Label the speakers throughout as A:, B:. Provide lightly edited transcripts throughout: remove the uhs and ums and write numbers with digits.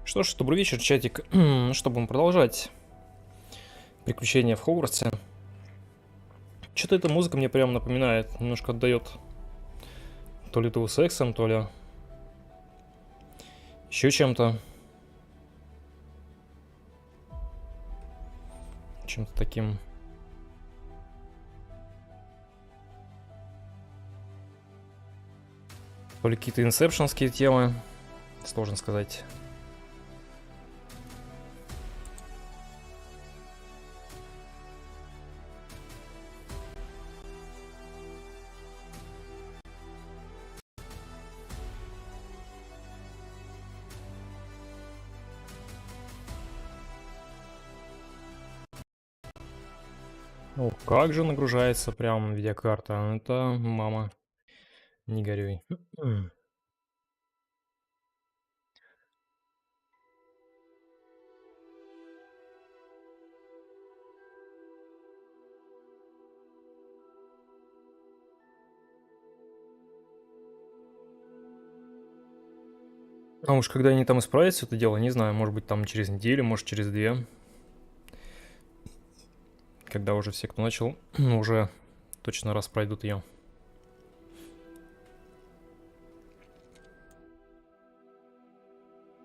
A: Что ж, добрый вечер, чатик. Ну что, будем продолжать приключения в Хогвартсе. Что-то эта музыка мне прям напоминает, немножко отдает то ли Deus Ex'ом, то ли еще чем-то. Чем-то таким. То ли какие-то инсепшнские темы. Сложно сказать. О, как же нагружается прям видеокарта. Это мама, не горюй. А уж когда они там исправят все это дело, не знаю, может быть там через неделю, может через 2. Когда уже все, кто начал, уже точно раз пройдут ее.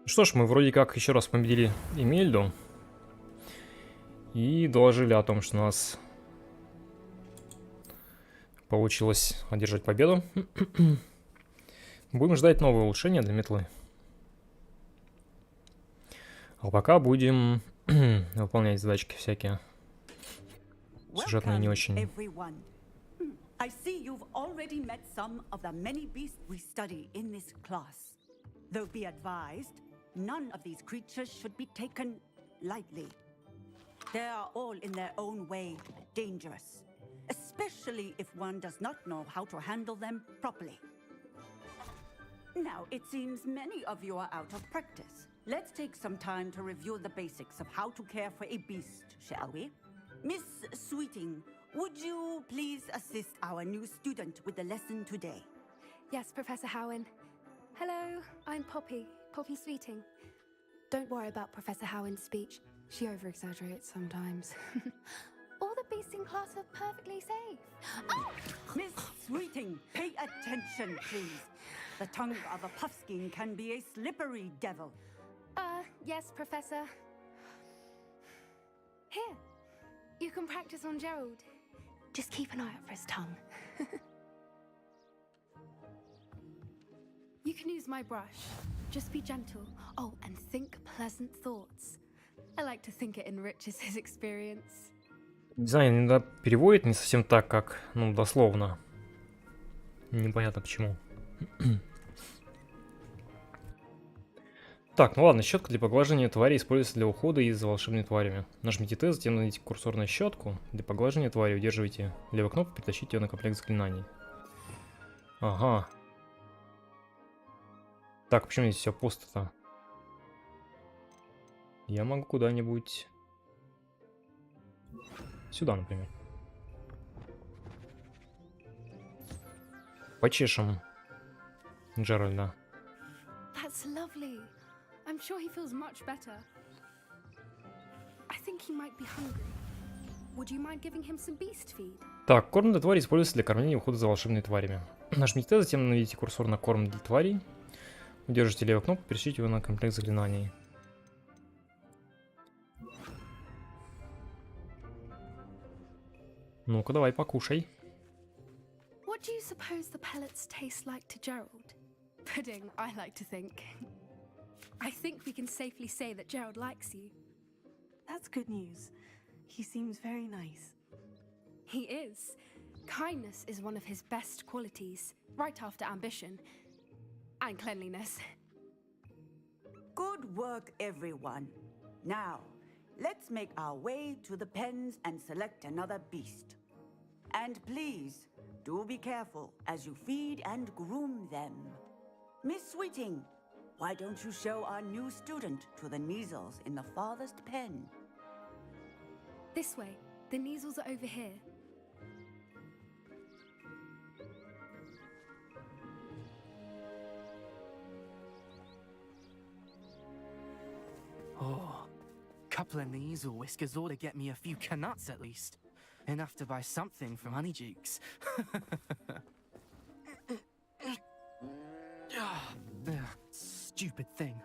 A: Что ж, мы вроде как еще раз победили Эмельду. И доложили о том, что у нас получилось одержать победу. Будем ждать новые улучшения для метлы. А пока будем выполнять задачки всякие. Сюжетные не очень.
B: I see you've already met some of the many beasts we study in this class. Though be advised, none of these creatures should be taken lightly. They are all in their own way dangerous, especially if one does not know how to handle them properly. Now, it seems many of you are out of practice. Let's take some time to review the basics of how to care for a beast, shall we? Miss Sweeting, would you please assist our new student with the lesson today?
C: Yes, Professor Howen. Hello, I'm Poppy Sweeting. Don't worry about Professor Howen's speech. She over-exaggerates sometimes. All the beasts in class are perfectly safe. Oh!
B: Miss Sweeting, pay attention, please. The tongue of a puffskein can be a slippery devil.
C: Yes, Professor. Here, you can practice on Gerald. Just keep an eye out for his tongue. You can use my brush. Just be gentle. Oh, and think pleasant thoughts. I like to think it enriches his experience.
A: Не знаю, иногда переводит не совсем так, как, дословно. Непонятно почему. Так, ну ладно, щетка для поглаживания твари используется для ухода за волшебными тварями. Нажмите Т, затем найдите курсор на щетку. Для поглаживания твари удерживайте левую кнопку, перетащите ее на комплект заклинаний. Ага. Так, почему здесь все пусто-то? Я могу куда-нибудь... Сюда, например. Почешем Джеральда.
C: That's lovely. I'm sure he feels much better. I think he might be hungry. Would you mind giving him some beast feed?
A: Так, корм для твари используется для кормления и ухода за волшебными тварями. Нажмите Т, затем наведите курсор на корм для тварей. Удержите левую кнопку, переключите его на комплект заклинаний. Ну-ка, давай, покушай.
C: What do you suppose the pellets taste like to Gerald? Pudding, I like to think. I think we can safely say that Gerald likes you.
D: That's good news. He seems very nice.
C: He is. Kindness is one of his best qualities, right after ambition and cleanliness.
B: Good work, everyone. Now, let's make our way to the pens and select another beast. And please, do be careful as you feed and groom them. Miss Sweeting, why don't you show our new student to the Neasels in the farthest pen?
C: This way. The Neasels are over here.
E: Oh, couple of these or whiskers ought to get me a few canuts at least. Enough to buy something from Honeydukes. Stupid thing.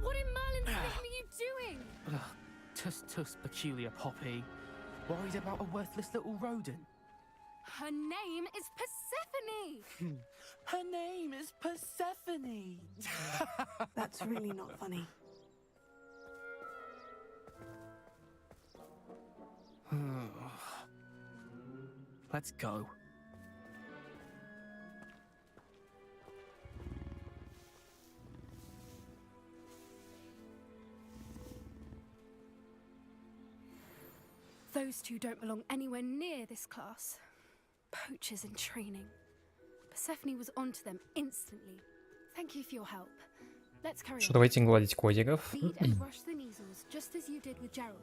C: What in Merlin's name are you doing?
E: Tuss, peculiar Poppy. Worried about a worthless little rodent.
C: Her name is Persephone!
E: Her name is Persephone.
D: That's really not funny.
E: Let's go.
C: Those two don't belong anywhere near this class. Poachers in training. Persephone was onto them instantly. Thank you for your help. Let's carry
A: Что,
C: on.
A: давайте гладить котиков.
C: Feed and brush the measles, just as you did with Gerald.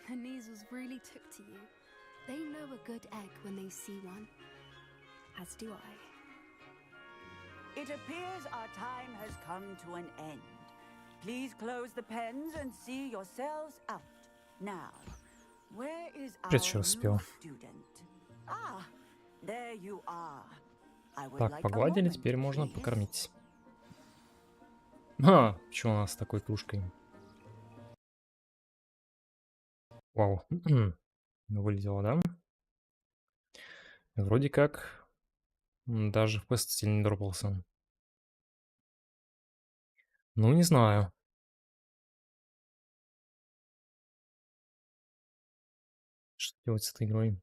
C: The measles really took to you. They know a good egg when they see one. As do I.
B: It appears our time has come to an end. Please close the pens and see yourselves out. Now, where is our
A: Ещё раз
B: new
A: успел.
B: student? Ah, there you are. I would
A: Так,
B: like a
A: погладили,
B: moment,
A: теперь можно
B: please.
A: покормить. А, почему у нас с такой кружкой? Вау. Вылетело, да? Вроде как даже в постель не дропался. Ну, не знаю. Что делать с этой игрой?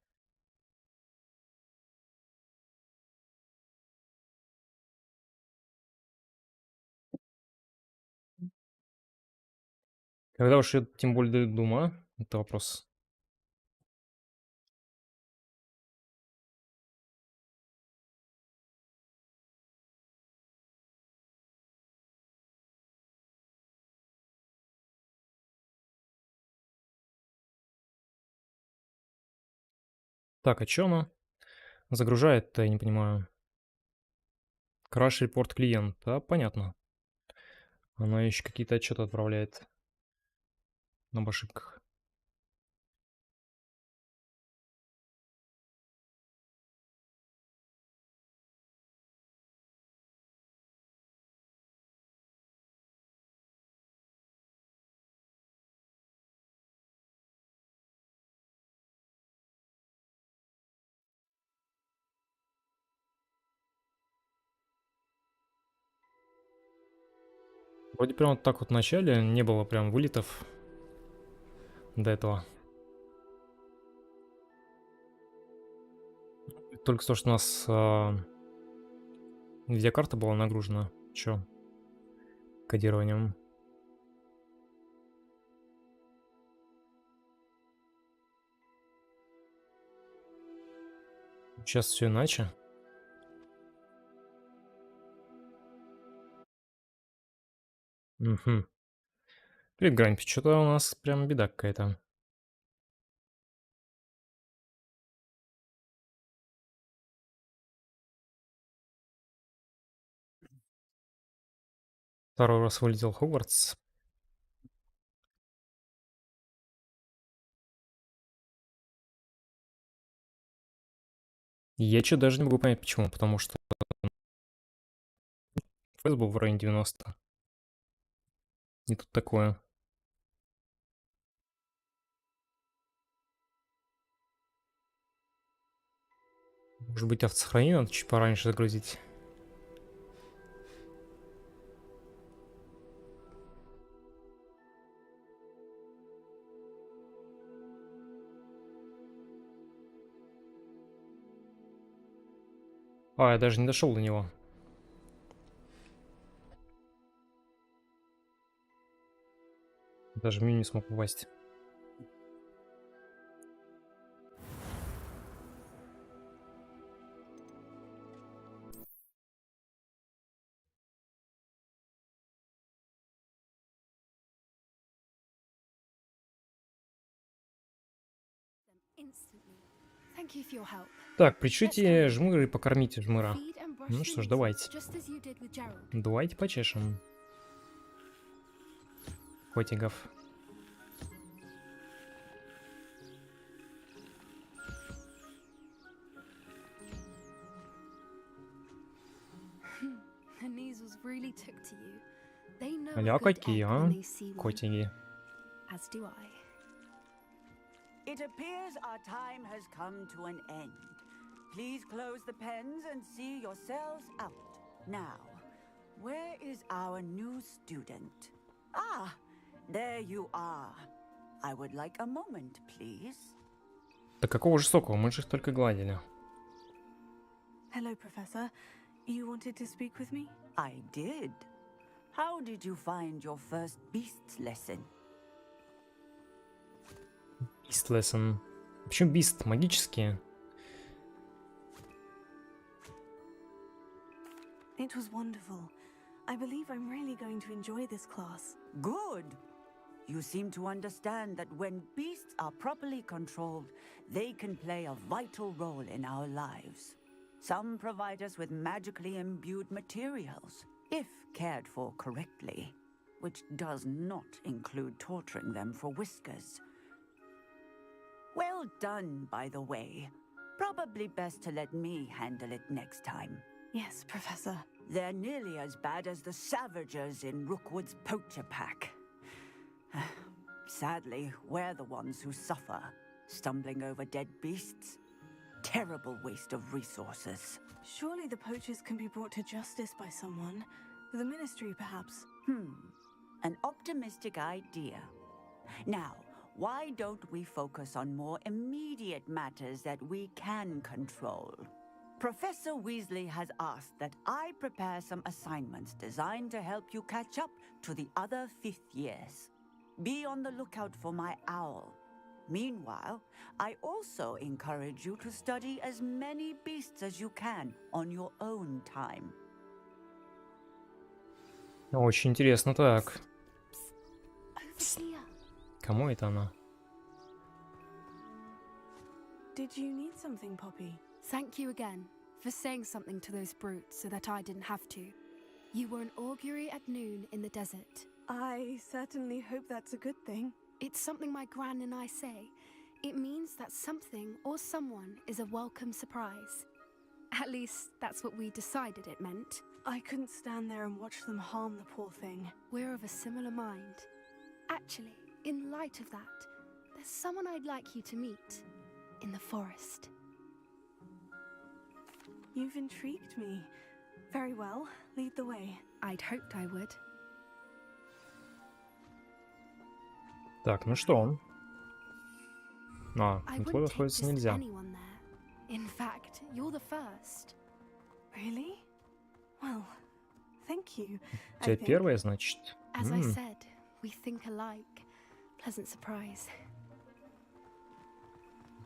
A: Когда уж её тем более доведут до ума, это вопрос. Так, а чё она загружает-то, я не понимаю? Краш репорт клиент. Да, понятно. Она ещё какие-то отчёты отправляет об ошибках. Вроде прям вот так вот в начале не было прям вылетов до этого. Только то, что у нас видеокарта была нагружена. Чё? Кодированием. Сейчас всё иначе. Мгм. Привет, Грампи. Чё-то у нас прям беда какая-то. Второй раз вылетел Хогвартс. Я чё даже не могу понять почему. Потому что FPS был в районе 90. И тут такое. Может быть, автосохранение надо чуть пораньше загрузить? А, я даже не дошёл до него. Даже в меню не смог попасть.
C: instantly. Thank you for your help.
A: Так, причите жмыр и покормите жмыра.
C: Feed and brush
A: Ну
C: the
A: что ж,
C: knees,
A: давайте.
C: just as you did with Gerald.
A: Давайте почешем. Котиков.
C: The measles really took to you. They know
A: Аля,
C: a good
A: какие,
C: egg
A: а?
C: when they see one,
A: Котики.
C: as do I.
B: It appears our time has come to an end. Please close the pens and see yourselves out. Now, where is our new student? Ah, there you are. I would like a moment, please.
A: Да какого жестокого? Мы же их только гладили.
D: Hello, Professor. You wanted to speak with me?
B: I did. How did you find your first beasts lesson?
A: Beast lesson. Почему Beast? Магические?
D: It was wonderful. I believe I'm really going to enjoy this class.
B: Good. You seem to understand that when beasts are properly controlled, they can play a vital role in our lives. Some provide us with magically imbued materials, if cared for correctly, which does not include torturing them for whiskers. Well done, by the way. Probably best to let me handle it next time.
D: Yes, Professor.
B: They're nearly as bad as the Savagers in Rookwood's poacher pack. Sadly, we're the ones who suffer, stumbling over dead beasts. Terrible waste of resources.
D: Surely the poachers can be brought to justice by someone. The Ministry, perhaps.
B: An optimistic idea. Now, why don't we focus on more immediate matters that we can control? Professor Weasley has asked that I prepare some assignments designed to help you catch up to the other fifth years. Be on the lookout for my owl. Meanwhile, I also encourage you to study as many beasts as you can on your own time.
A: Очень интересно. Так,
C: Over here.
A: кому это она?
D: Did you need something, Poppy?
C: Thank you again for saying something to those brutes so that I didn't have to. You were an augury at noon in the desert.
D: I certainly hope that's a good thing.
C: It's something my gran and I say. It means that something or someone is a welcome surprise. At least that's what we decided it meant.
D: I couldn't stand there and watch them harm the poor thing.
C: We're of a similar mind. Actually, in light of that, there's someone I'd like you to meet in the forest.
D: You've intrigued me. Very well, lead the way.
C: I'd hoped I would.
A: Так, ну что? А,
C: I
A: метлой
C: wouldn't take
A: воспользоваться
C: just
A: нельзя.
C: anyone there. In fact, you're the first.
D: Really? Well, thank you. I
A: Тебя
D: think.
A: первая, значит?
C: As I said, we think alike. Pleasant surprise.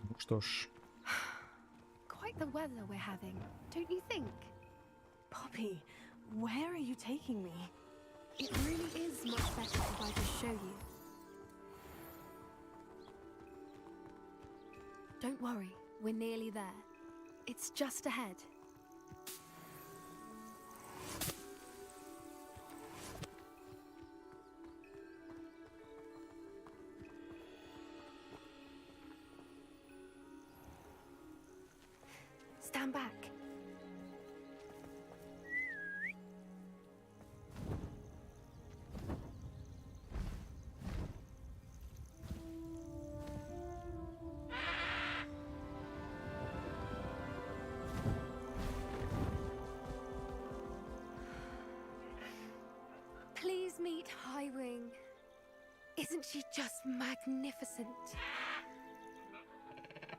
A: Ну что ж.
C: Quite the weather we're having, don't you think?
D: Poppy, where are you taking me?
C: It really is much better if I just show you. Don't worry, we're nearly there. It's just ahead. Stand back. Please meet Highwing. Isn't she just magnificent?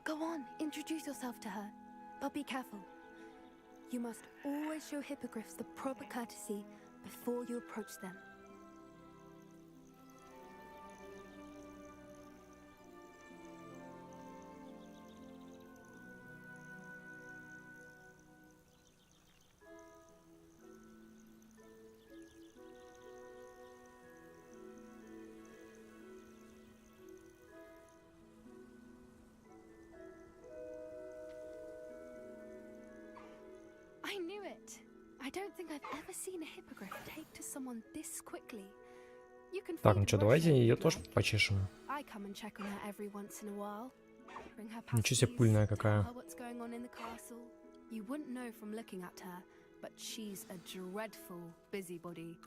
C: Go on, introduce yourself to her. But be careful. You must always show hippogriffs the proper courtesy before you approach them. I don't think I've ever seen a hippogriff take to someone this quickly. You can
A: Так,
C: feed
A: ну что,
C: Russia
A: давайте
C: if
A: ее
C: you'd
A: тоже
C: like.
A: почешем.
C: I come and check on her every once in a while. Bring her
A: Ничего себе
C: pasties,
A: пыльная
C: tell
A: какая.
C: her what's going on in the castle. You wouldn't know from looking at her, but she's a dreadful busybody.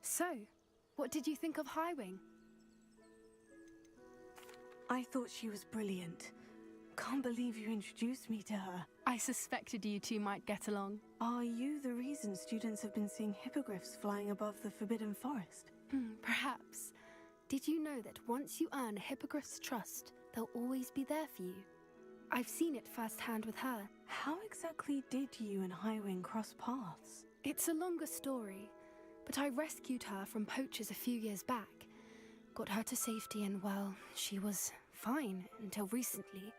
C: So, what did you think of Highwing?
D: I thought she was brilliant. Can't believe you introduced me to her.
C: I suspected you two might get along.
D: Are you the reason students have been seeing hippogriffs flying above the Forbidden Forest?
C: Perhaps. Did you know that once you earn a hippogriff's trust, they'll always be there for you? I've seen it firsthand with her.
D: How exactly did you and Highwing cross paths?
C: It's a longer story, but I rescued her from poachers a few years back. Got her to safety and, well, she was fine until recently.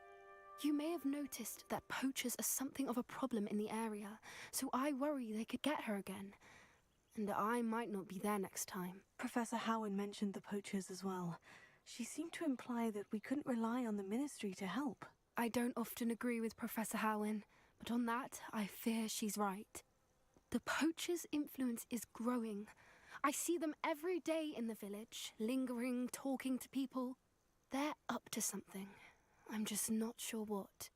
C: You may have noticed that poachers are something of a problem in the area, so I worry they could get her again. And I might not be there next time.
D: Professor Howen mentioned the poachers as well. She seemed to imply that we couldn't rely on the Ministry to help.
C: I don't often agree with Professor Howen, but on that, I fear she's right. The poachers' influence is growing. I see them every day in the village, lingering, talking to people. They're up to something. I'm just not sure what.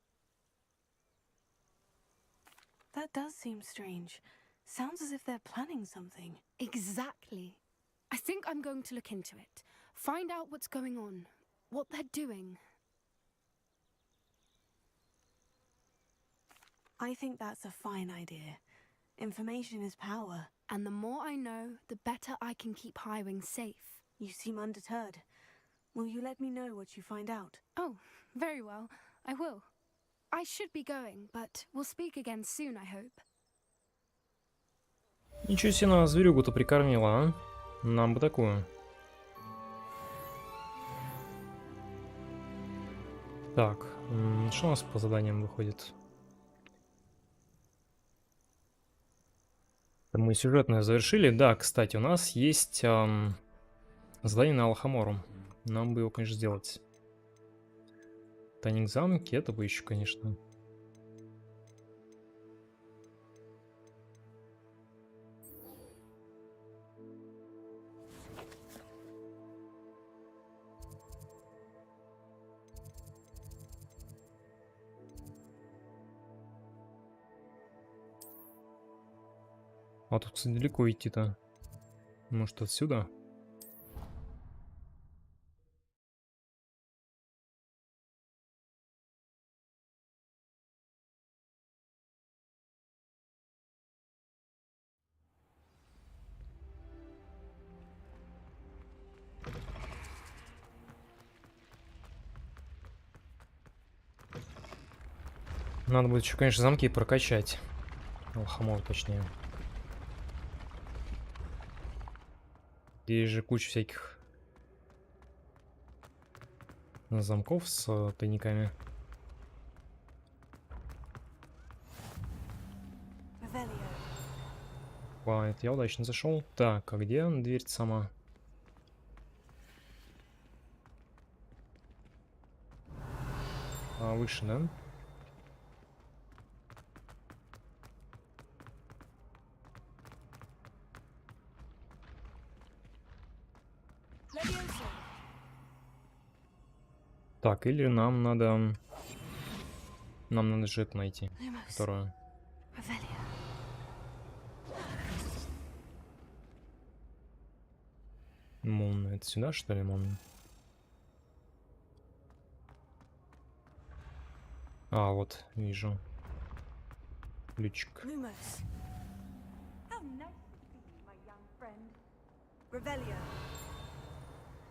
D: That does seem strange. Sounds as if they're planning something.
C: Exactly. I think I'm going to look into it. Find out what's going on, what they're doing.
D: I think that's a fine idea. Information is power.
C: And the more I know, the better I can keep Highwing safe.
D: You seem undeterred. Will you let me know what you find out?
C: Oh, very well. I will. I should be going, but we'll speak again soon, I hope.
A: Ничего себе, она зверюгу-то прикормила, а? Нам бы такую. Так, что у нас по заданиям выходит? Мы сюжетное завершили. Да, кстати, у нас есть задание на Алхамору. Нам бы его, конечно, сделать. Тайник замки, это бы еще, конечно. А тут, кстати, далеко идти-то. Может, отсюда? Надо будет еще, конечно, замки прокачать. Алхамор, точнее. Здесь же куча всяких замков с тайниками. Вау, это я удачно зашел. Так, а где дверь сама? А, выше, да? Так, или нам надо... Нам надо же это найти. Второе. Мон, это сюда, что ли, Мон? А, вот, вижу. Ключик.
B: How nice to see you, my young friend. Revelio.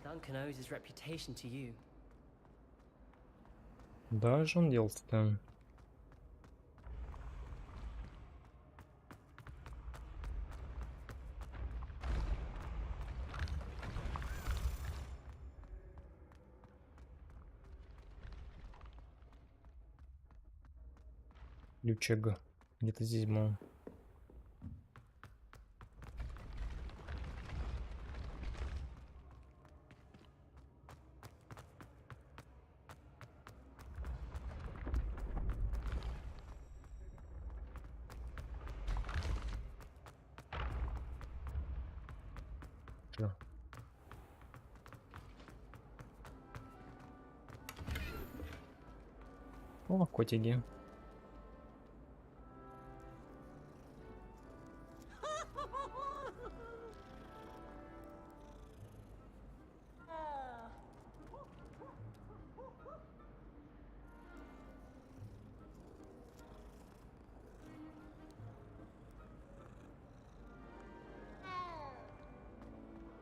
F: Duncan owes his reputation to you.
A: Да, что он делал-то? Ключик. Где-то здесь был. Всё. О, котики.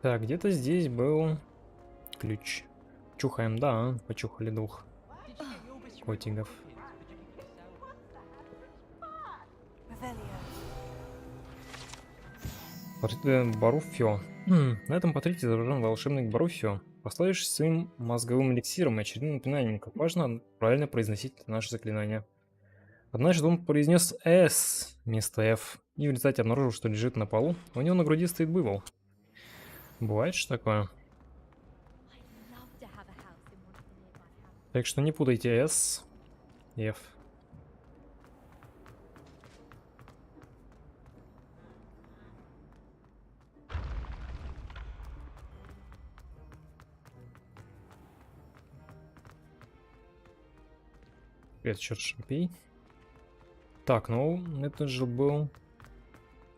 A: Так, где-то здесь был ключ. Чухаем, да, почухали двух котиков.
D: Revelio.
A: Баруфё. На этом портрете изображен волшебник Баруфё, прославившись своим мозговым эликсиром и очередным напоминанием, как важно правильно произносить наши заклинания. Однажды он произнес «С» вместо «Ф» и в результате обнаружил, что лежит на полу, у него на груди стоит буйвол. Бывает что такое. Так что не путайте «С» и «Ф». Привет, черт шипей. Так, ну, это же был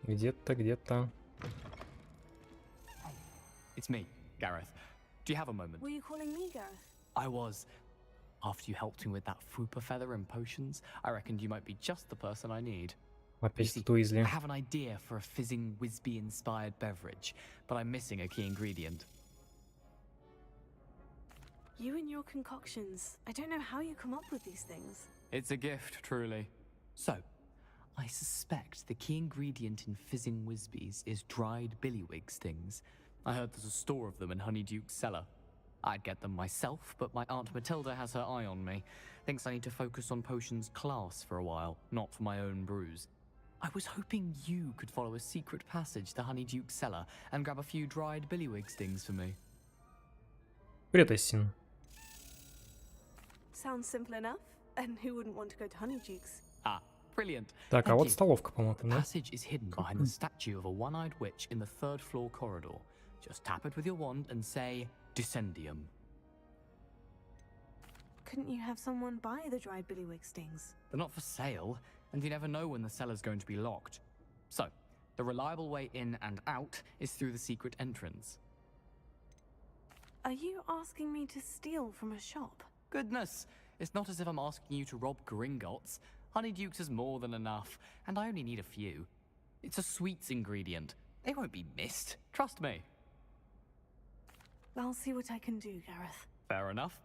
A: где-то.
G: It's me, Gareth. Do you have a moment?
D: Were you calling me, Gareth?
G: I was. After you helped me with that fupa feather and potions, I reckoned you might be just the person I need. You
A: Опять
G: see,
A: тут Уизли.
G: I have an idea for a fizzing Whizbee-inspired beverage, but I'm missing a key ingredient.
D: You and your concoctions. I don't know how you come up with these things.
G: It's a gift, truly. So, I suspect the key ingredient in fizzing Whizbees is dried billywig stings. I heard there's a store of them in Honeyduke's cellar. I'd get them myself, but my Aunt Matilda has her eye on me. Thinks I need to focus on potions class for a while, not for my own brews. I was hoping you could follow a secret passage to Honeyduke's cellar and grab a few dried billywig stings for me.
A: Привет, Эссин.
D: Sounds simple enough. And who wouldn't want to go to Honeyduke's?
G: Ah, brilliant.
A: Так, а
G: Thank
A: вот
G: you.
A: столовка, по-моему,
G: The
A: там, да?
G: passage is hidden behind the statue of a one-eyed witch in the third floor corridor. Just tap it with your wand and say, Descendium.
D: Couldn't you have someone buy the dried billywig stings?
G: They're not for sale, and you never know when the cellar's going to be locked. So, the reliable way in and out is through the secret entrance.
D: Are you asking me to steal from a shop?
G: Goodness, it's not as if I'm asking you to rob Gringotts. Honeyduke's is more than enough, and I only need a few. It's a sweets ingredient. They won't be missed, trust me.
D: I'll see what I can do, Gareth.
G: Fair enough.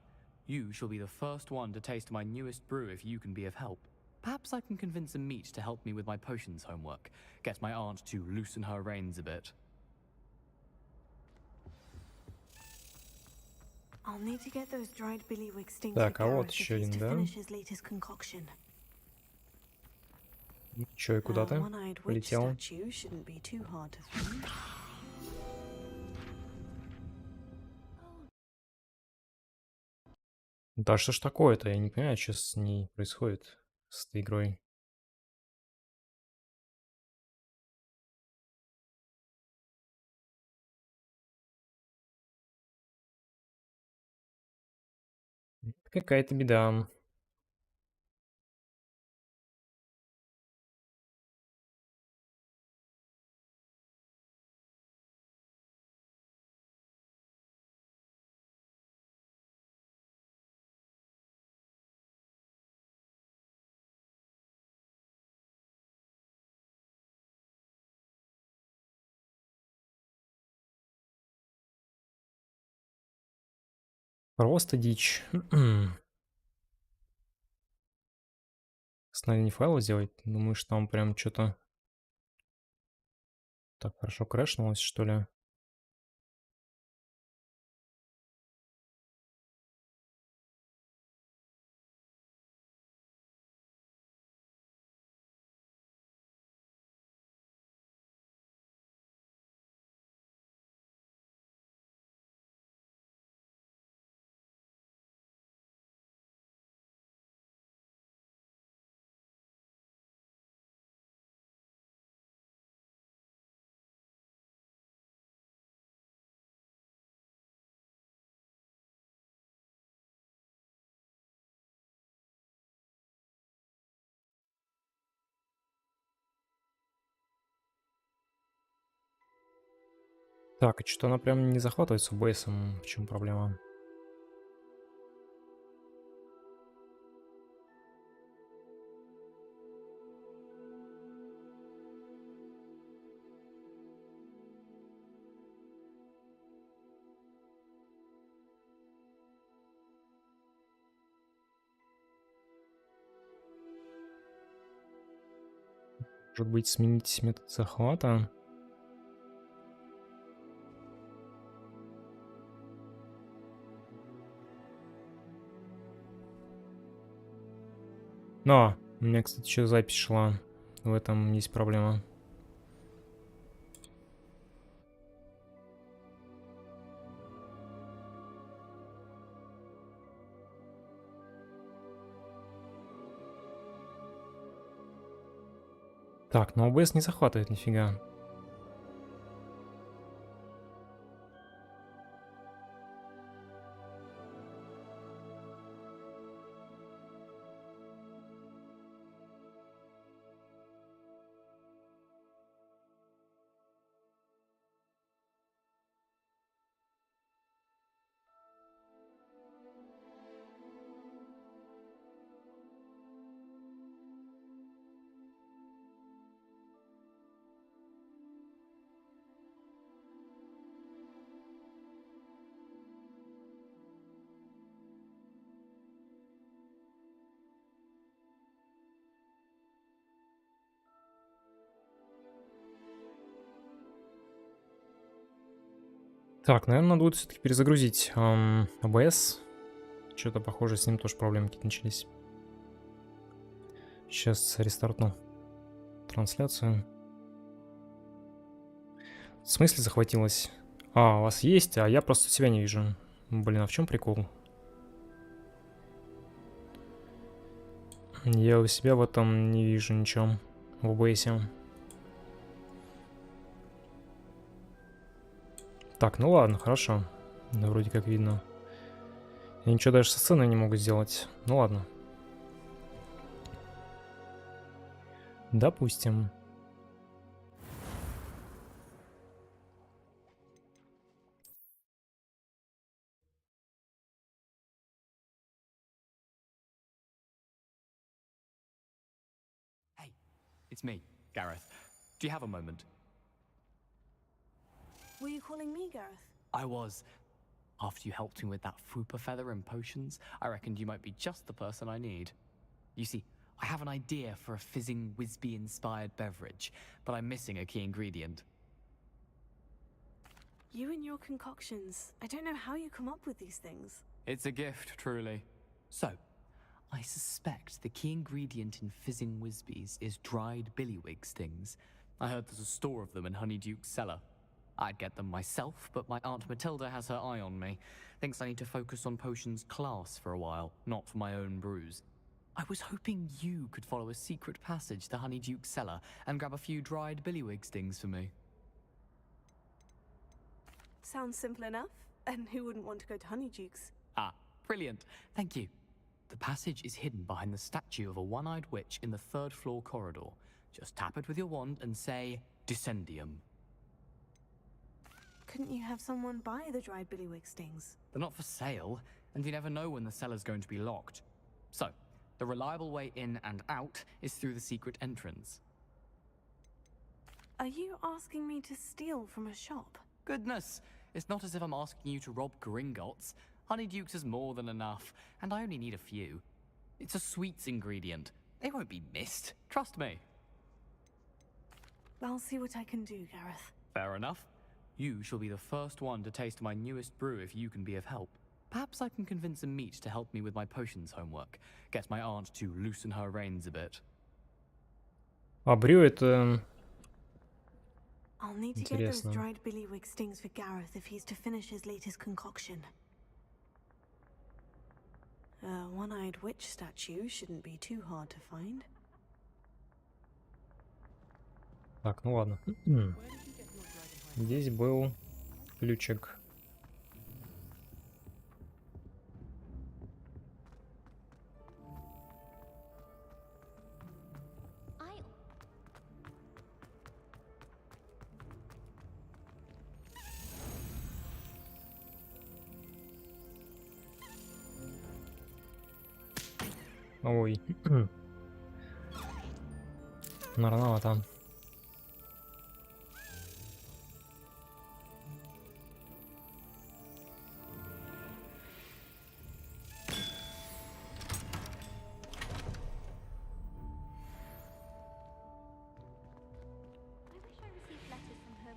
G: You shall be the first one to taste my newest brew if you can be of help. Perhaps I can convince a meat to help me with my potions homework. Get my aunt to loosen her reins a bit.
D: I'll need to get those dried billywig stings
A: Так,
D: to
A: а вот
D: Gareth if
A: еще
D: he's
A: один,
D: to
A: да?
D: finish his latest concoction.
A: Чё, и куда ты?
D: One-eyed witch
A: Полетел.
D: statue shouldn't be too hard to find.
A: Да что ж такое-то? Я не понимаю, что с ней происходит, с этой игрой. Какая-то беда. Просто дичь. Надо не файл сделать. Думаешь, там прям что-то так хорошо крэшнулось, что ли? Так, и что-то она прям не захватывается ОБСом. В чем проблема? Может быть, сменить метод захвата? Но, у меня, кстати, еще запись шла. В этом есть проблема. Так, но OBS не захватывает нифига. Так, наверное, надо будет все-таки перезагрузить OBS. Что-то похоже, с ним тоже проблемы какие-то начались. Сейчас рестартну трансляцию. В смысле захватилась? А, у вас есть, а я просто себя не вижу. Блин, а в чем прикол? Я у себя в этом не вижу ничего. В OBS. Так, ну ладно, хорошо. Да, вроде как видно. Я ничего даже со сценой не могу сделать. Ну ладно. Допустим.
G: Hey, it's me, Gareth. Do you have a moment?
D: Were you calling me, Gareth?
G: I was. After you helped me with that Fupa feather and potions, I reckoned you might be just the person I need. You see, I have an idea for a fizzing Wisby-inspired beverage, but I'm missing a key ingredient.
D: You and your concoctions. I don't know how you come up with these things.
G: It's a gift, truly. So, I suspect the key ingredient in fizzing Wisbies is dried billywig stings. I heard there's a store of them in Honeyduke's cellar. I'd get them myself, but my Aunt Matilda has her eye on me. Thinks I need to focus on potions class for a while, not for my own brews. I was hoping you could follow a secret passage to Honeyduke's cellar and grab a few dried billywig stings for me.
D: Sounds simple enough. And who wouldn't want to go to Honeyduke's?
G: Ah, brilliant. Thank you. The passage is hidden behind the statue of a one-eyed witch in the third-floor corridor. Just tap it with your wand and say, Descendium.
D: Couldn't you have someone buy the dried billywig stings?
G: They're not for sale, and you never know when the cellar's going to be locked. So, the reliable way in and out is through the secret entrance.
D: Are you asking me to steal from a shop?
G: Goodness, it's not as if I'm asking you to rob Gringotts. Honeyduke's is more than enough, and I only need a few. It's a sweets ingredient. They won't be missed, trust me.
D: I'll see what I can do, Gareth.
G: Fair enough. You shall be the first one to taste my newest brew if you can be of help. Perhaps I can convince a meat to help me with my potions homework. Get my aunt to loosen her reins a bit.
A: А брю это...
D: I'll need to get those
A: Интересно.
D: dried billywig stings for Gareth if he's to finish his latest concoction. A one-eyed witch statue shouldn't be too hard to find.
A: Так, ну ладно. Здесь был ключик. Ой. Рановато.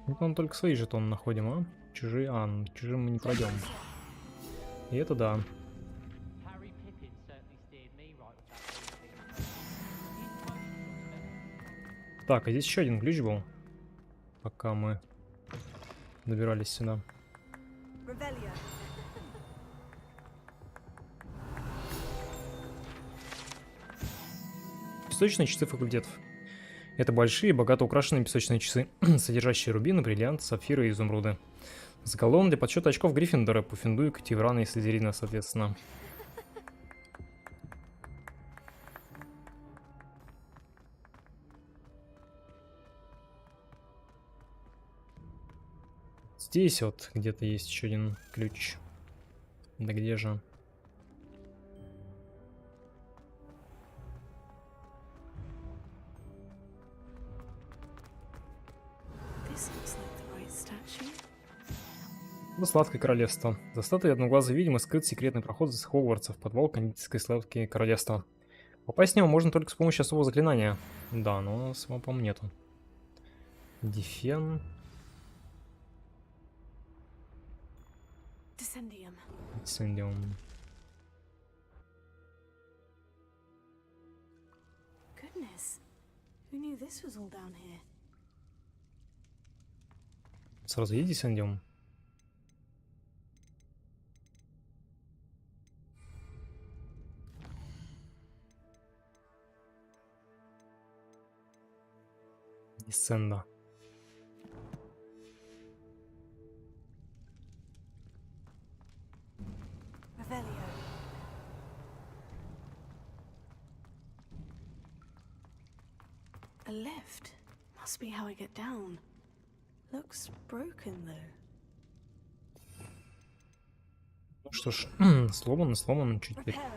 A: Это он только свои жетоны находим, а? Чужие, чужим мы не пройдем. И это да.
F: Harry Pippin certainly steered me right with that whole thing.
A: Так, а здесь еще один ключ был, пока мы добирались сюда.
D: Revelio.
A: Песочные часы факультетов. Это большие, богато украшенные песочные часы, содержащие рубины, бриллианты, сапфиры и изумруды. Заголовок для подсчета очков Гриффиндора, Пуффендуйка, Тиврана и Слизерина, соответственно. Здесь вот где-то есть еще один ключ. Да где же?
D: This looks like the right statue.
A: Ну, Сладкое Королевство. За статуей одноглазой ведьмы скрыт секретный проход из Хогвартса в подвал кондитерской Сладкое Королевство. Попасть в него можно только с помощью особого заклинания. Да, но у нас, по-моему, нету. Дефен.
D: Descendium.
A: Инсендиум.
D: Goodness. Who knew this was all down here?
A: Сразу есть Десендиум? Десенда.
D: Revelio. A lift. Must be how I get down. Looks broken though.
A: Ну что ж, сломано чуть теперь.
D: Reparo.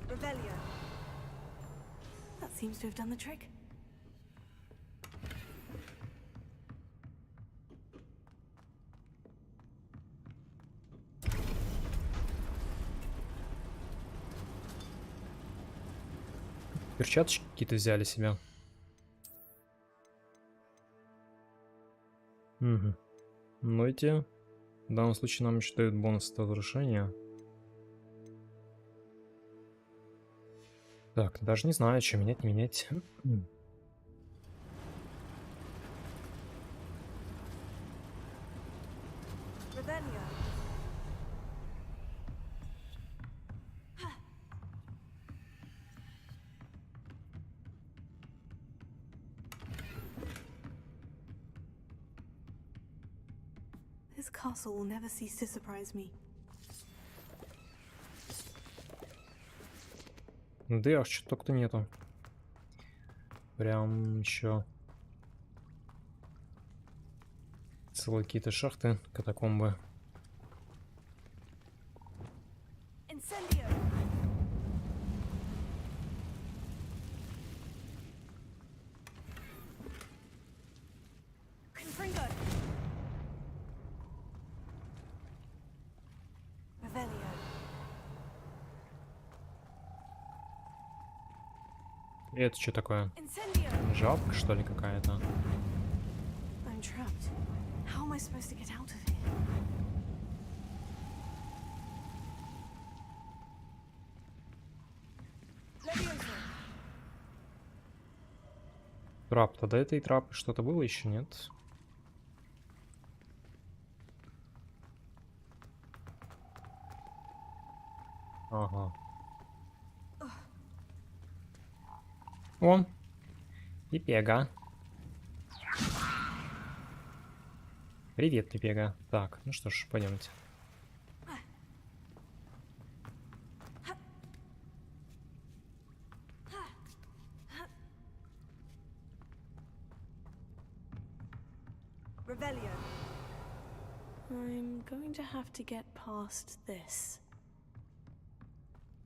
D: Revelio. That seems to have done the trick.
A: Перчаточки какие-то взяли себе. Угу. Но эти в данном случае нам еще дают бонус от разрушения. Так, даже не знаю, что менять, не менять.
D: Revelio. This castle will never cease to surprise me.
A: Да, что-то только нету. Прям еще целые какие-то шахты, катакомбы.
D: Incendio. Confringo. Revelio.
A: И это что такое?
D: Incendio.
A: Жабка, что ли, какая-то?
D: I'm trapped. How am I supposed to get out of here? Levioso.
A: Трап. Тогда этой трапы что-то было еще, нет? Ага. О! И пега. Привет, ты пега. Так, ну что ж, пойдемте.
B: Revelio.
D: I'm going to have to get past this.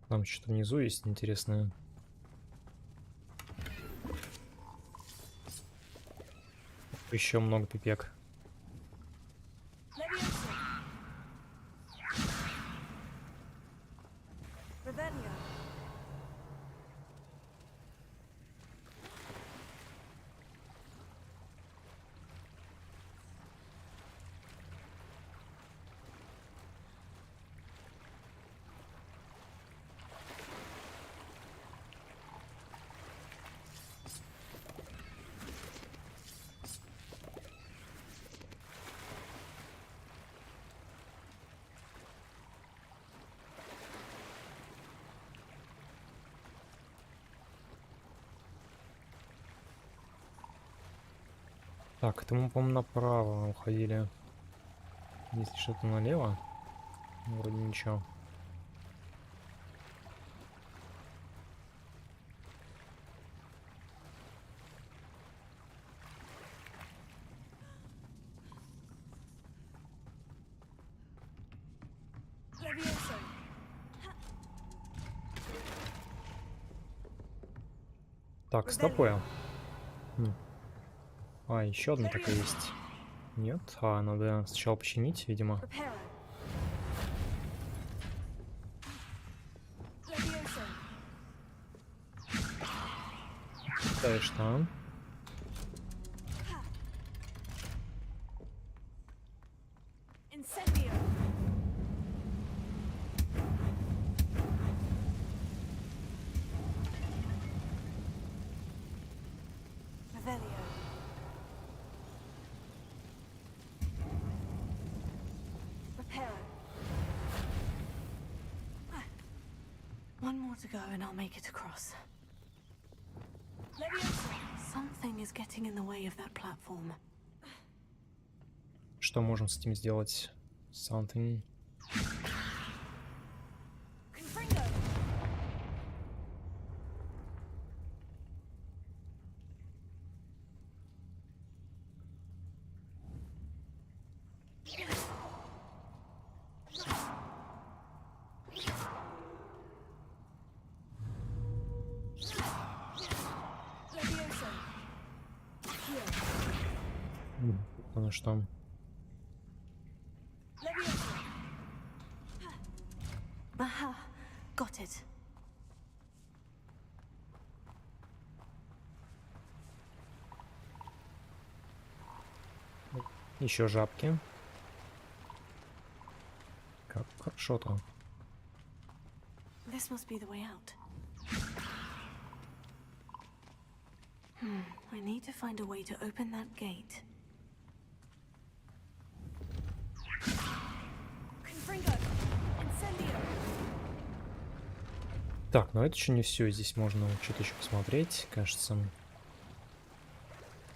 A: Там что-то внизу есть интересное. Еще много пипек.
B: Leviosa. Revelio.
A: Так, это мы, по-моему, направо уходили. Если что-то налево, вроде ничего.
B: Leviosa.
A: Так, стопы. А, еще одна такая есть. Нет? А, надо сначала починить, видимо.
B: Reparo. Leviosa.
A: Ставишь там.
B: Incendio. Revelio. Reparo.
D: One more to go and I'll make it across.
B: Leviosa.
D: Something is getting in the way of that platform.
A: Что можем с этим сделать? Something.
B: Confringo. Leviosa. Here.
A: Потому что...
B: Leviosa.
D: Aha, got it.
A: Еще жабки. Как хорошо-то.
D: This must be the way out. I need to find a way to open that gate.
B: Confringo. Incendio.
A: Так, но это еще не все. Здесь можно что-то еще посмотреть. Кажется,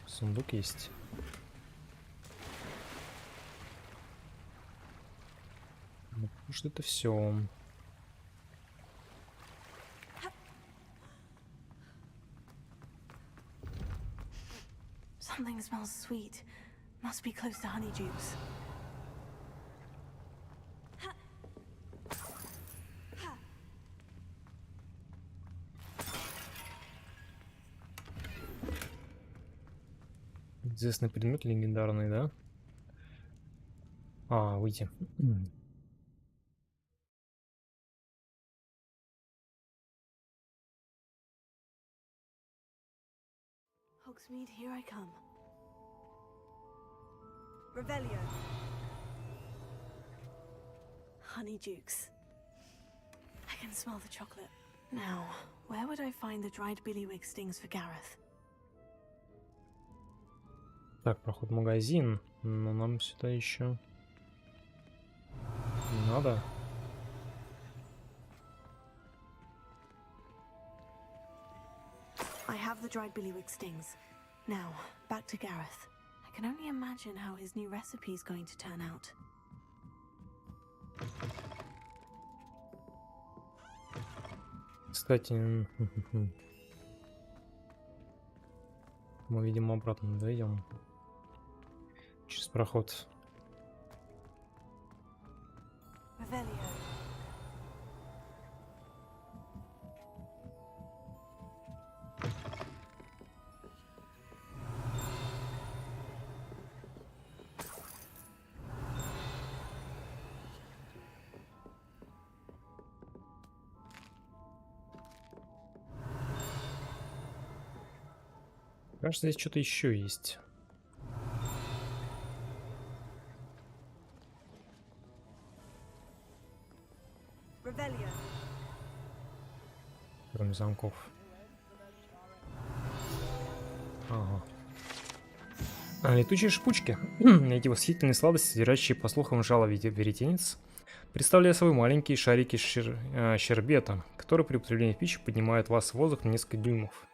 A: сундук есть. Ну, что это все?
D: Something smells sweet. Must be close to Honeydukes.
A: Известный предмет легендарный, да? А, выйти.
D: Hogsmeade, here I come.
B: Revelio.
D: Honeydukes. I can smell the chocolate. Now, where would I find the dried billywig stings for Gareth?
A: Так, проход в магазин. Но нам сюда еще не надо.
D: I have the dried billywig stings. Now, back to Gareth. I can only imagine how his new recipe is going to turn out.
A: Кстати, мы, видимо, обратно дойдем. Через проход.
D: Revelio.
A: Кажется, здесь что-то еще есть.
D: Revelio.
A: Кроме замков. Ага. Летучие шипучки. Эти восхитительные сладости, содержащие, по слухам, жало веретенец, представляют собой маленькие шарики щербета, которые при употреблении в пищу поднимают вас в воздух на несколько дюймов.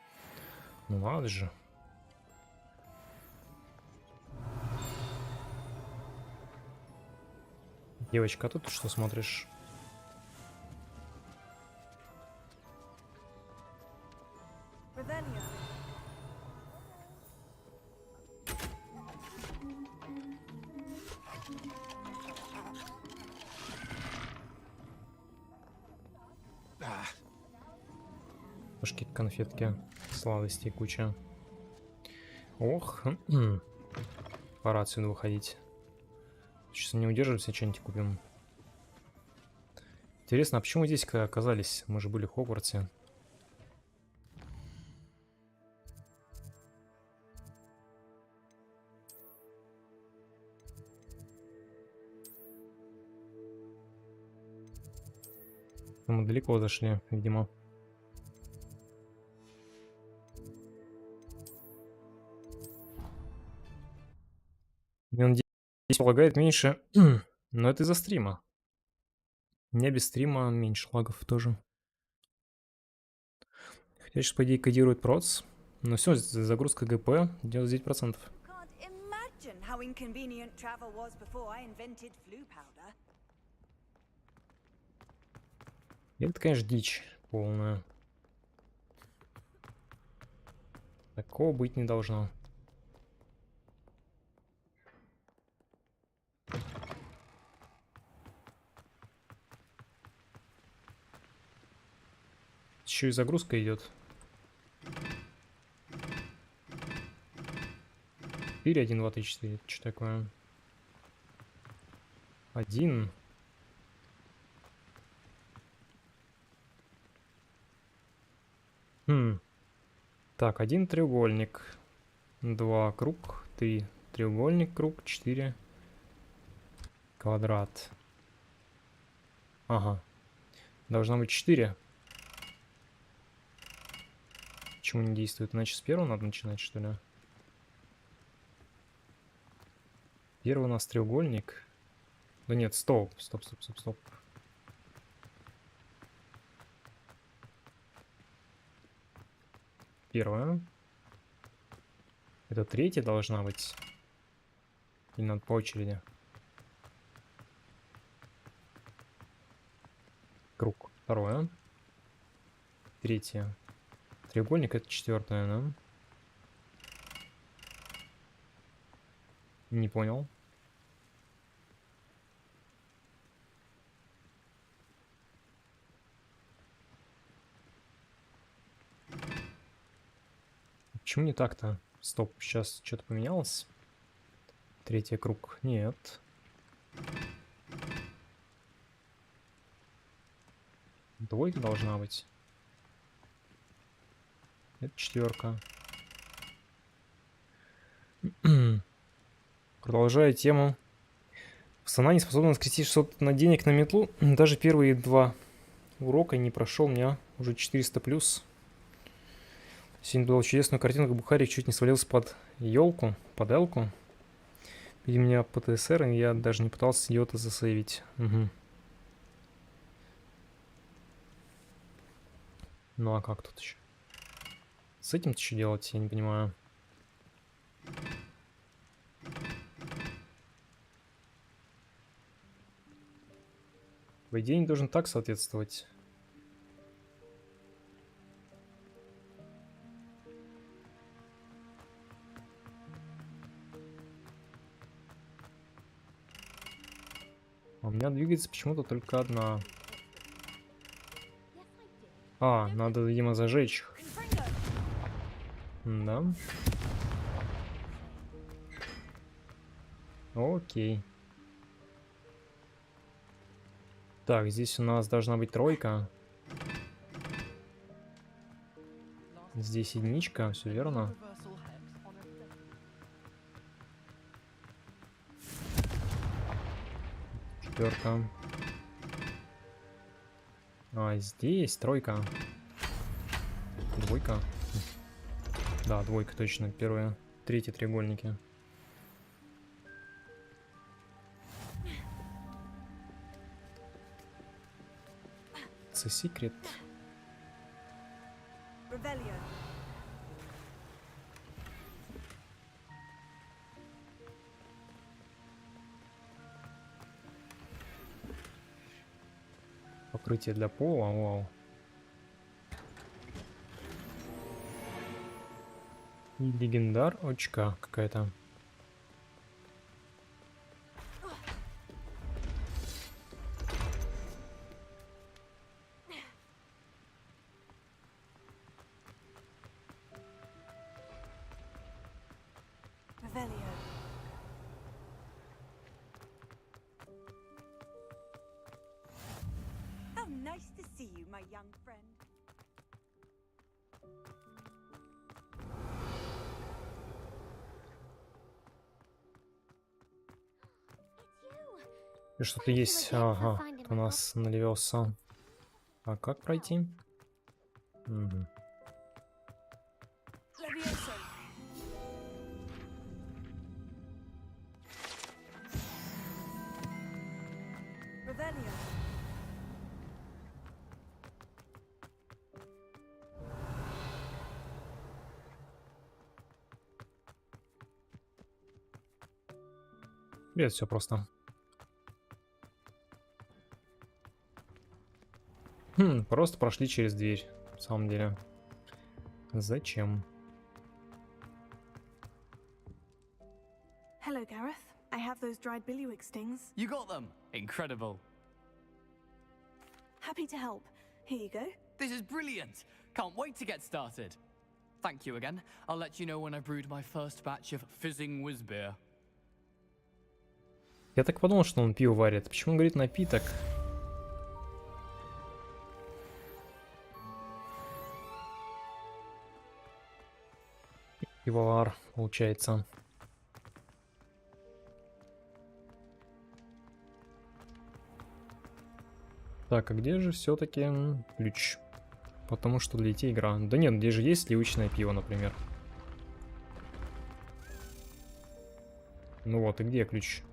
A: Ну надо же. Девочка, а тут ты что смотришь?
D: Revelio.
A: Пушки, конфетки, сладости куча. Ох. Пора отсюда выходить. Сейчас не удерживаемся, что-нибудь купим. Интересно, а почему здесь оказались? Мы же были в Хогвартсе. Мы далеко зашли, видимо. Мне он здесь полагает меньше, но это из-за стрима. У меня без стрима меньше лагов тоже. Хотя сейчас, по идее, кодирует проц. Но все, загрузка ГП 99%.
B: Can't imagine how inconvenient travel was before I invented flu powder.
A: Это, конечно, дичь полная. Такого быть не должно. Еще и загрузка идет. 4, 1, 2, 3, 4. Это что такое? 1. Так, 1 треугольник. 2 круг. 3 треугольник, круг. 4 квадрат. Ага. Должно быть 4. Почему не действует? Иначе с первого надо начинать, что ли? Первый у нас треугольник. Да нет, стоп. Стоп. Первая. Это третья должна быть. Или надо по очереди? Круг. Второе. Третье. Треугольник это четвертое, да? Не понял. Почему не так-то? Стоп, сейчас что-то поменялось. Третий круг. Нет. Двойка должна быть. Это четверка. Продолжая тему. Пацана не способна скрестить 600 на денег на метлу. Даже первые 2 урока не прошел. У меня уже 400 плюс. Сегодня была чудесную картинку. Бухарик чуть не свалился под елку, под элку. И у меня ПТСР, и я даже не пытался идиота засейвить. Угу. Ну а как тут еще? С этим-то что делать, я не понимаю. По идее, не должен так соответствовать. у меня двигается почему-то только одна. А, надо, видимо, зажечь их. Да. Окей. Так, здесь у нас должна быть тройка. Здесь единичка, все верно. Четверка. А, здесь тройка. Двойка. Да, двойка точно. Первые, третьи треугольники. It's a secret.
B: Revelio.
A: Покрытие для пола, вау. И легендар, очка какая-то.
D: Revelio.
B: How nice to see you, my young friend.
A: И что-то есть. Ага, у нас налился. А как пройти? Угу.
D: Levioso. Revelio.
A: Нет, все просто. Просто прошли через дверь, на самом деле. Зачем?
D: Hello, Gareth. I have those dried billywig stings.
G: You got them! Incredible.
D: Happy to help. Here you go.
G: This is brilliant! Can't wait to get started. Thank you again. I'll let you know when I brewed my first batch of fizzing whiz beer.
A: Я так подумал, что он пиво варит. Почему он говорит напиток? Пивовар, получается. Так, а где же все-таки ключ? Потому что для детей игра. Да нет, где же есть сливочное пиво, например? Ну вот, и где ключ?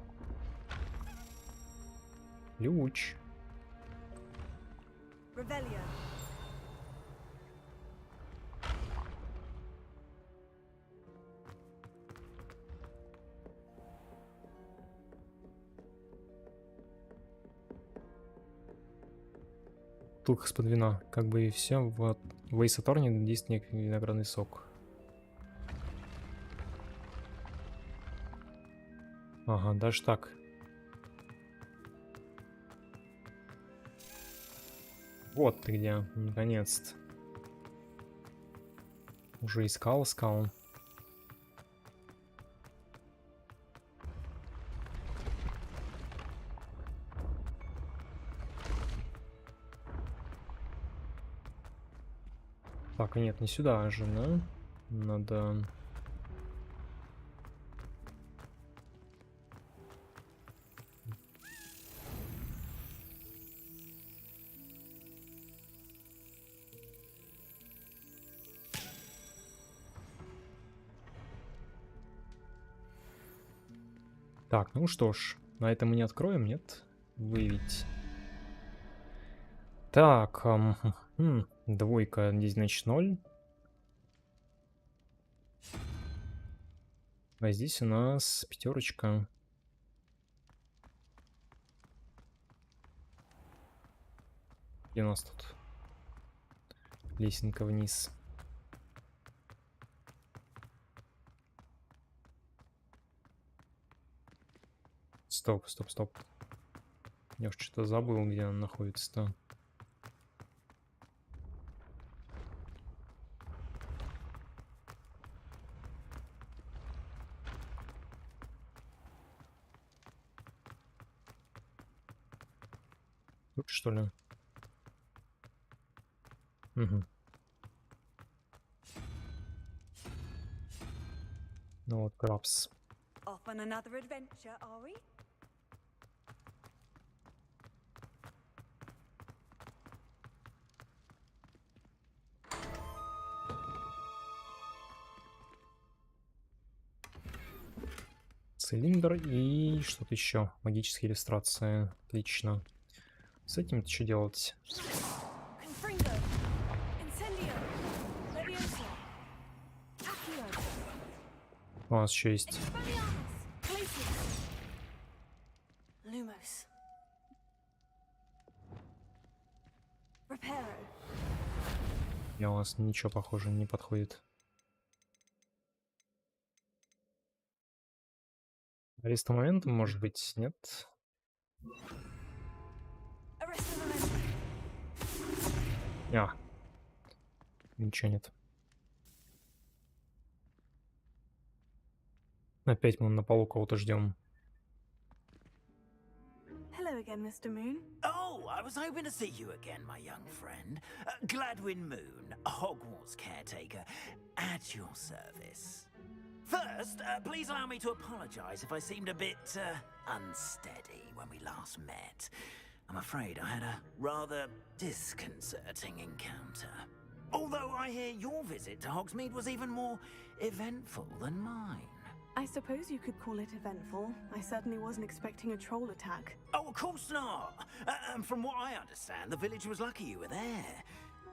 A: Ключ.
B: Revelio.
A: Бутылка из-под вина. Как бы и все. Вот. В Ace Attorney действует виноградный сок. Ага, даже так. Вот ты где, наконец-то. Уже искал. Так, нет, не сюда же, да? Надо... Так, ну что ж, на этом мы не откроем, нет? Выявить. Так, двойка, здесь значит 0. А здесь у нас пятерочка. Где у нас тут лесенка вниз? Стоп. Я уж что-то забыл, где он находится-то. Тут, что ли? Угу. Ну вот, Крабс.
B: Off on another adventure, are we?
A: Цилиндр и что-то еще. Магические иллюстрации. Отлично. С этим что делать?
D: Confringo, Incendio, Leviosa, Accio,
A: У нас еще есть.
D: Expelliarmus, Glacius, Lumos, Reparo.
A: Я у нас ничего, похоже, не подходит. Ареста момента, может быть, нет?
D: Arrest Memento.
A: А, ничего нет. Опять мы на полу кого-то ждем.
D: Hello again, Mr. Moon.
H: Oh, I was hoping to see you again, my young friend. Gladwin Moon, Hogwarts caretaker, at your service. First, please allow me to apologize if I seemed a bit unsteady when we last met. I'm afraid I had a rather disconcerting encounter. Although I hear your visit to Hogsmeade was even more eventful than mine.
D: I suppose you could call it eventful. I certainly wasn't expecting a troll attack.
H: Oh, of course not. And from what I understand, the village was lucky you were there.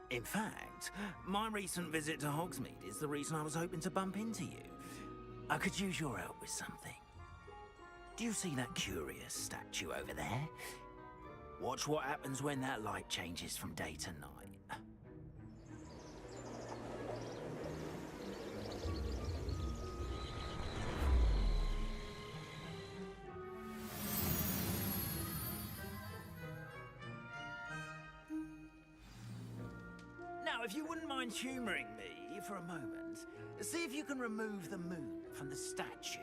H: In fact, my recent visit to Hogsmeade is the reason I was hoping to bump into you. I could use your help with something. Do you see that curious statue over there? Watch what happens when that light changes from day to night. Now, if you wouldn't mind humouring me for a moment, see if you can remove the moon from the statue.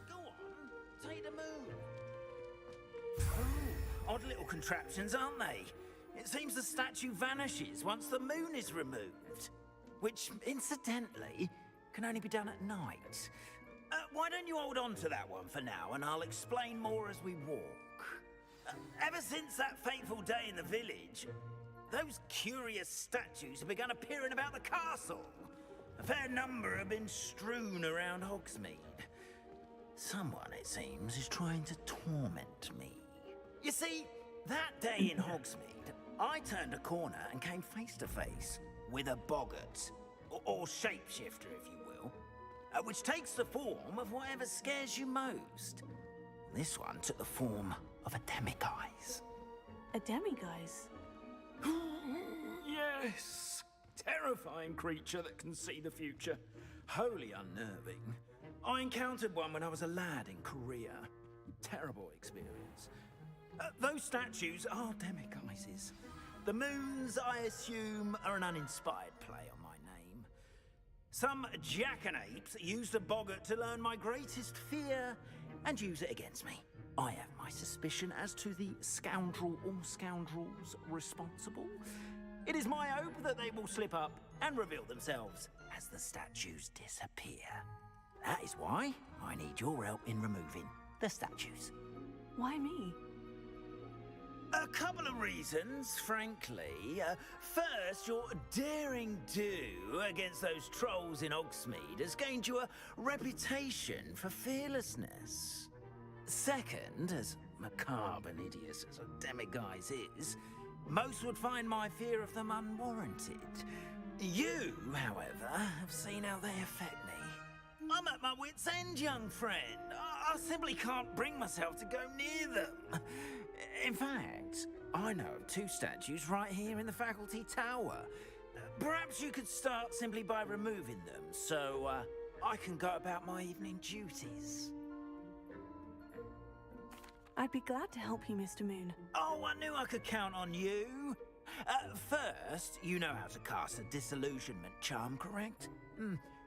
H: Go on, take the moon. Oh, odd little contraptions, aren't they? It seems the statue vanishes once the moon is removed. Which, incidentally, can only be done at night. Why don't you hold on to that one for now, and I'll explain more as we walk. Ever since that fateful day in the village, those curious statues have begun appearing about the castle. A fair number have been strewn around Hogsmeade. Someone, it seems, is trying to torment me. You see, that day in Hogsmeade, I turned a corner and came face to face with a boggart, or shapeshifter, if you will, which takes the form of whatever scares you most. This one took the form of a demiguise.
D: A demiguise?
H: Yes! Terrifying creature that can see the future. Wholly unnerving. I encountered one when I was a lad in Korea. Terrible experience. Those statues are demiguises. The moons, I assume, are an uninspired play on my name. Some jackanapes used a boggart to learn my greatest fear and use it against me. I have my suspicion as to the scoundrel or scoundrels responsible. It is my hope that they will slip up and reveal themselves as the statues disappear. That is why I need your help in removing the statues.
D: Why me?
H: A couple of reasons, frankly. First, your daring do against those trolls in Hogsmeade has gained you a reputation for fearlessness. Second, as macabre and hideous as a demiguise is, most would find my fear of them unwarranted. You, however, have seen how they affect me. I'm at my wit's end, young friend. I simply can't bring myself to go near them. In fact, I know of two statues right here in the faculty tower. Perhaps you could start simply by removing them, so I can go about my evening duties.
D: I'd be glad to help you, Mr. Moon.
H: Oh, I knew I could count on you. First, you know how to cast a disillusionment charm, correct?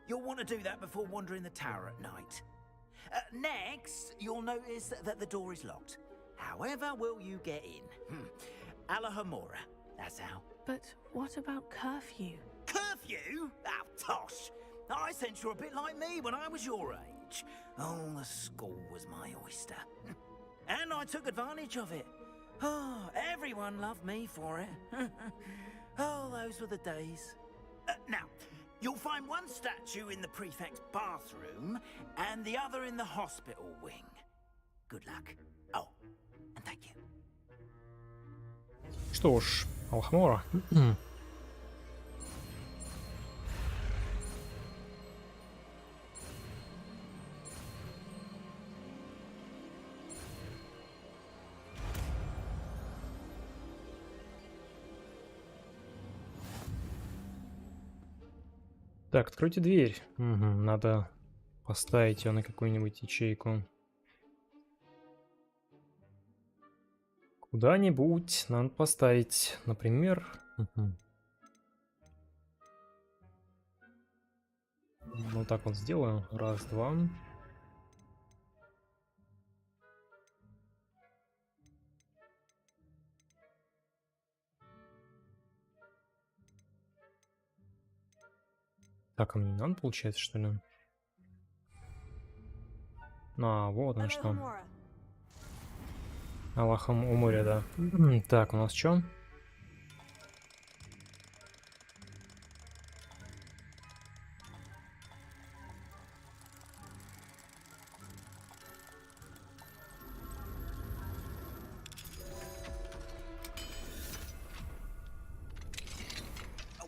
H: You'll want to do that before wandering the tower at night. Next, you'll notice that the door is locked. However will you get in? Alahomora, that's how.
D: But what about curfew?
H: Curfew? Oh, tosh. I sense you're a bit like me when I was your age. Oh, the school was my oyster. And I took advantage of it. Oh, everyone loved me for it. Oh, those were the days. Now, you'll find one statue in the prefect's bathroom and the other in the hospital wing. Good luck. Oh, and thank you.
A: Что ж, Алхамора. Так, откройте дверь. Надо поставить ее на какую-нибудь ячейку. Куда-нибудь надо поставить, например... Вот так вот сделаю. Раз, два. Так, а мне не надо, получается, что ли? А, вот оно что. Аллахом у моря, да. Так, у нас что?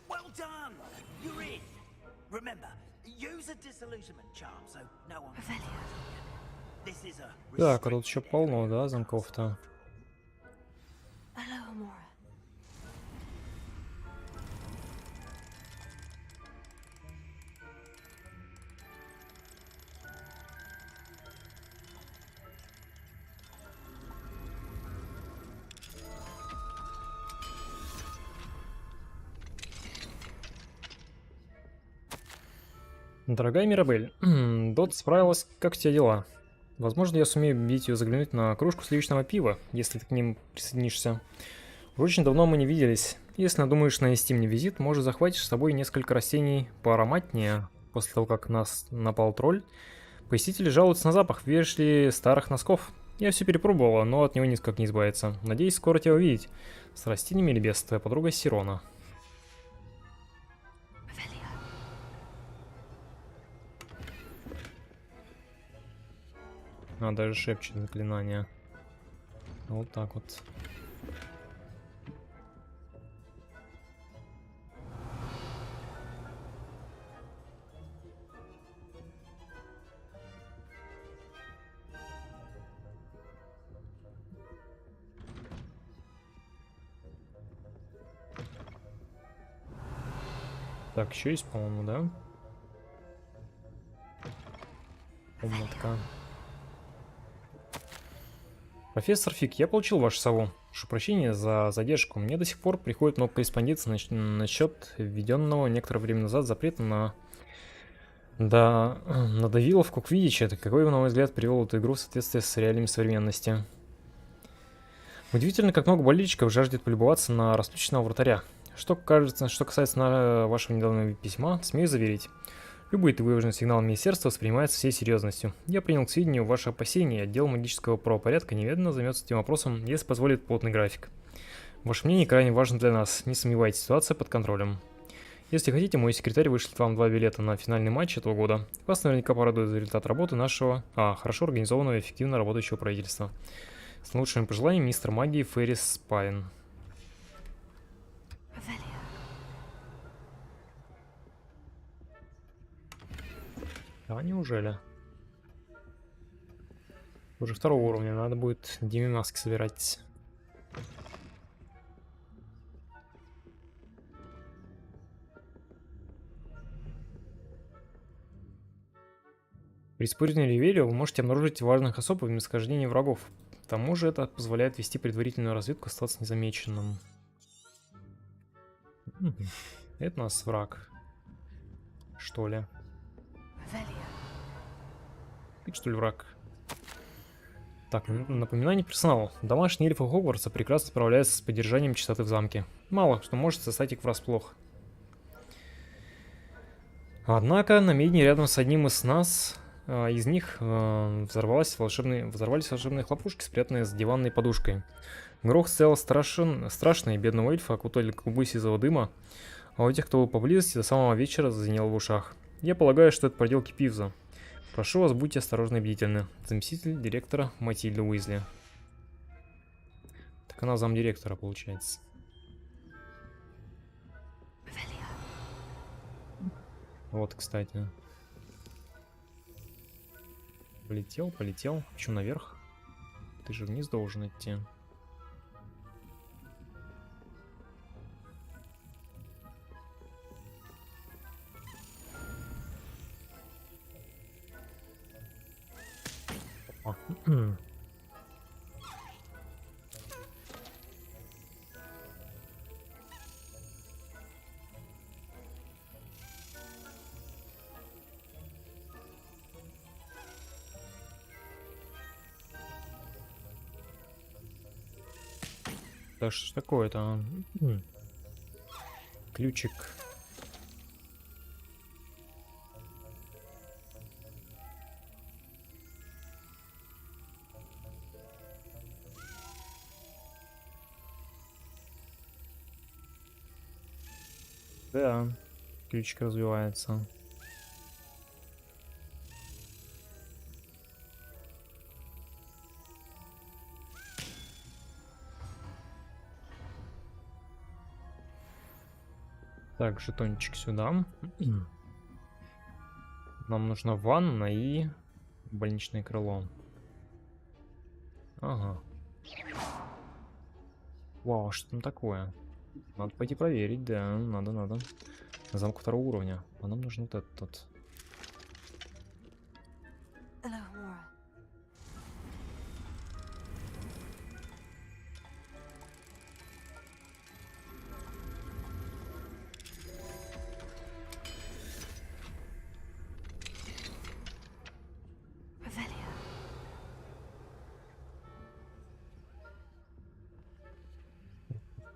H: Well done! You're in. Remember, use a disillusionment charm, so no one. This is a.
A: Так, а тут еще полно, да, замков-то?
D: Alahomora.
A: Дорогая Мирабель, Дот справилась, как у тебя дела? Возможно, я сумею убедить ее заглянуть на кружку сливочного пива, если ты к ним присоединишься. Уже очень давно мы не виделись. Если надумаешь нанести мне визит, может, захватишь с собой несколько растений поароматнее. После того, как нас напал тролль, посетители жалуются на запах вешли старых носков. Я все перепробовала, но от него никак не избавиться. Надеюсь, скоро тебя увидеть. С растениями или без, твоя подруга Сирона. А, даже шепчет заклинание. Вот так вот. Так, еще есть, по-моему, да? Комнатка. Профессор Фиг, я получил вашу сову. Прошу прощения за задержку. Мне до сих пор приходит много корреспонденции насчет введенного некоторое время назад запрета на давиловку Квиддича. Это какой, на мой взгляд, привел эту игру в соответствие с реалиями современности. Удивительно, как много болельщиков жаждет полюбоваться на расплющенного вратаря. Что касается вашего недавнего письма, смею заверить. Любой тревожный сигнал министерства воспринимается всей серьезностью. Я принял к сведению ваши опасения, и отдел магического правопорядка немедленно займется этим вопросом, если позволит плотный график. Ваше мнение крайне важно для нас, не сомневайтесь, ситуация под контролем. Если хотите, мой секретарь вышлет вам 2 билета на финальный матч этого года. Вас наверняка порадует результат работы нашего хорошо организованного и эффективно работающего правительства. С наилучшими пожеланиями, мистер магии Феррис Спайн. А неужели? Уже 2-го уровня, надо будет Диме маски собирать. При использовании ревелио вы можете обнаружить важных особ и местохождений врагов. К тому же это позволяет вести предварительную разведку и остаться незамеченным. Это у нас враг. Что ли? Ты что ли враг? Так, напоминание персоналу. Домашние эльфы Хогвартса прекрасно справляются с поддержанием чистоты в замке. Мало что может застать их врасплох. Однако на медне рядом с одним из них взорвались волшебные хлопушки, спрятанные за диванной подушкой. Грохот стоял страшный, бедного эльфа окутали клубы сизого дыма, а у тех, кто был поблизости, до самого вечера зазвенело в ушах. Я полагаю, что это проделки Пивза. Прошу вас, будьте осторожны и бдительны. Заместитель директора Матильда Уизли. Так она замдиректора, получается. Вот, кстати. Полетел. Почему наверх? Ты же вниз должен идти. Да что ж такое-то? Ключик. Да, ключик развивается. Так, жетончик сюда. Нам нужна ванна и больничное крыло. Ага. Вау, что там такое? Надо пойти проверить, да, надо. Замок второго уровня. А нам нужен вот этот.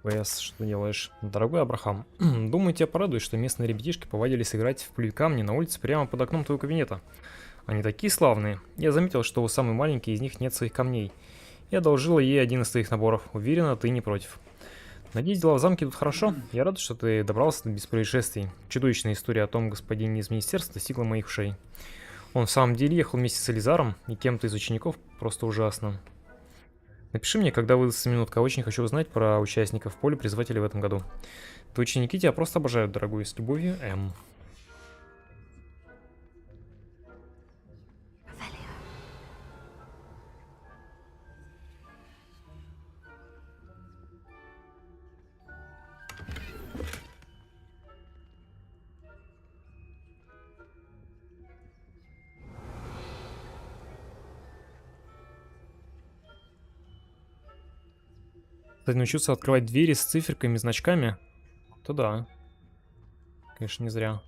A: ПС, что делаешь? Дорогой Абрахам, думаю, тебя порадует, что местные ребятишки повадились играть в пыль камни на улице прямо под окном твоего кабинета. Они такие славные. Я заметил, что у самой маленькой из них нет своих камней. Я одолжила ей один из твоих наборов. Уверена, ты не против. Надеюсь, дела в замке идут хорошо. Я рад, что ты добрался без происшествий. Чудовищная история о том господине из министерства достигла моих ушей. Он в самом деле ехал вместе с Элизаром и кем-то из учеников просто ужасно. Напиши мне, когда выдастся минутка. Очень хочу узнать про участников поля призвателей в этом году. Твои ученики тебя просто обожают, дорогой. С любовью, М. Кстати, научился открывать двери с циферками, значками. То да. Конечно, не зря.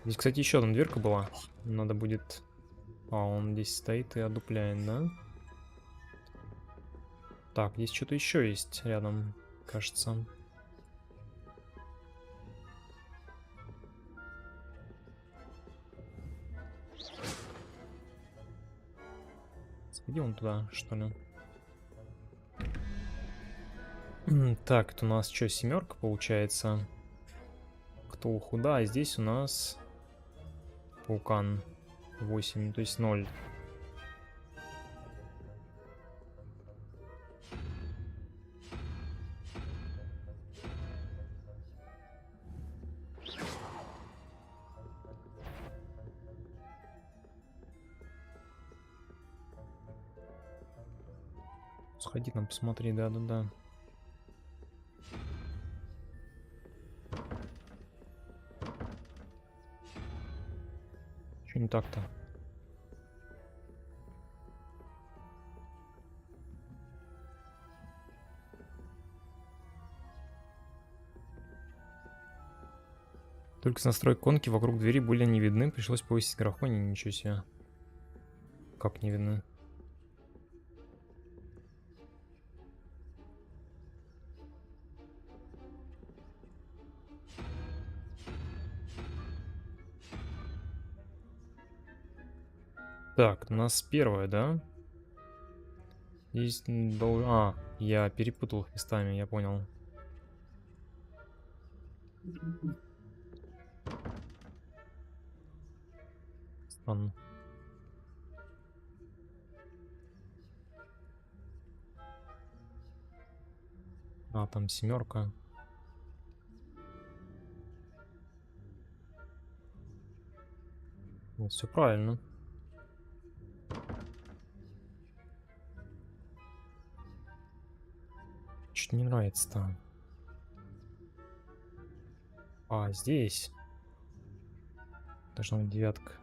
A: Здесь, кстати, еще одна дверка была. Надо будет... А, он здесь стоит и одупляет, да? Так, здесь что-то еще есть рядом, кажется. Сходи вон туда, что ли. Так, это у нас что, семерка получается? Кто худа, а здесь у нас паукан 8, то есть 0. Сходи там, посмотри, да. Что Чё не так-то? Только с настроек иконки вокруг двери были не видны, пришлось повысить графоний, ничего себе. Как не видны? Так, у нас первое, да? Здесь я перепутал их местами, я понял. Странно. Там семерка. Вот, все правильно. Чуть не нравится-то. Здесь должна быть девятка.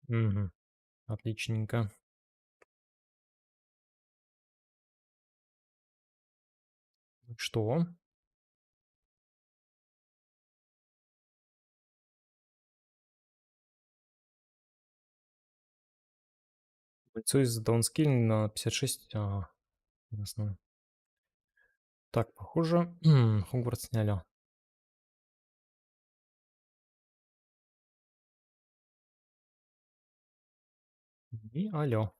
A: Угу. Отличненько. Что? Лицо из даунскилл на 56. Ясно. Так, похоже, Хогвартс сняли. И алло.